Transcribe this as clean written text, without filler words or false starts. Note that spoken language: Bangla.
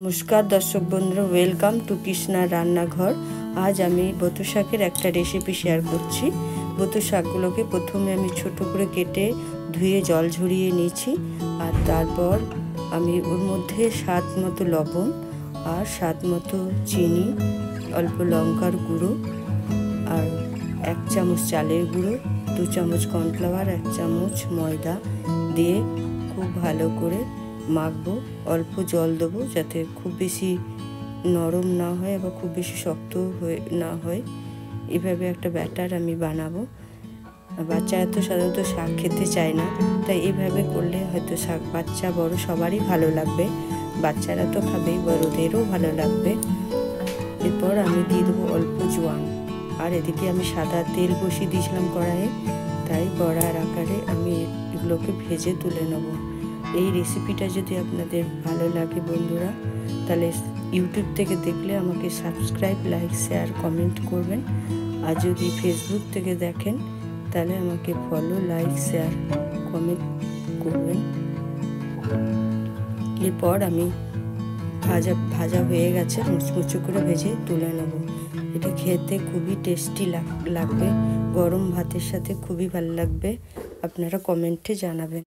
नमस्कार दर्शक बंधुरा वेलकम टू कृष्णा रान्नाघर। आज आमी बतु शाकेर एकटा रेसिपि शेयर करछि। बतु शाकगुलोके प्रथमे आमी छोटो करे केटे धुए जल झरिए निয়েছি আর তারপর আমি ওর মধ্যে স্বাদ মতো লবণ আর স্বাদ মতো চিনি, অল্প লঙ্কার গুঁড়ো আর 1 চামচ চালের গুঁড়ো, 2 চামচ কর্নফ্লাওয়ার, 1 চামচ ময়দা দিয়ে খুব ভালো করে মাখবো। অল্প জল দেবো যাতে খুব বেশি নরম না হয় বা খুব বেশি শক্ত হয়ে না হয়। এইভাবে একটা ব্যাটার আমি বানাবো। বাচ্চারা তো সাধারণত শাক খেতে চায় না, তাই এইভাবে করলে হয়তো শাক বাচ্চা বড় সবারই ভালো লাগবে। বাচ্চারা তো খাবেই, বড়দেরও ভালো লাগবে। এরপর আমি দিয়ে দেবো অল্প জোয়ান, আর এদিকে আমি সাদা তেল বসিয়ে দিয়েছিলাম কড়াইয়ে, তাই বড়ার আকারে আমি এগুলোকে ভেজে তুলে নেবো। এই রেসিপিটা যদি আপনাদের ভালো লাগে বন্ধুরা, তাহলে ইউটিউব থেকে দেখলে আমাকে সাবস্ক্রাইব, লাইক, শেয়ার, কমেন্ট করবেন। আর যদি ফেসবুক থেকে দেখেন তাহলে আমাকে ফলো, লাইক, শেয়ার, কমেন্ট করবেন। এরপর আমি ভাজা হয়ে গেছে, মুচমুচো করে ভেজে তুলে নেব। এটা খেতে খুবই টেস্টি লাগবে, গরম ভাতের সাথে খুবই ভালো লাগবে। আপনারা কমেন্টে জানাবেন।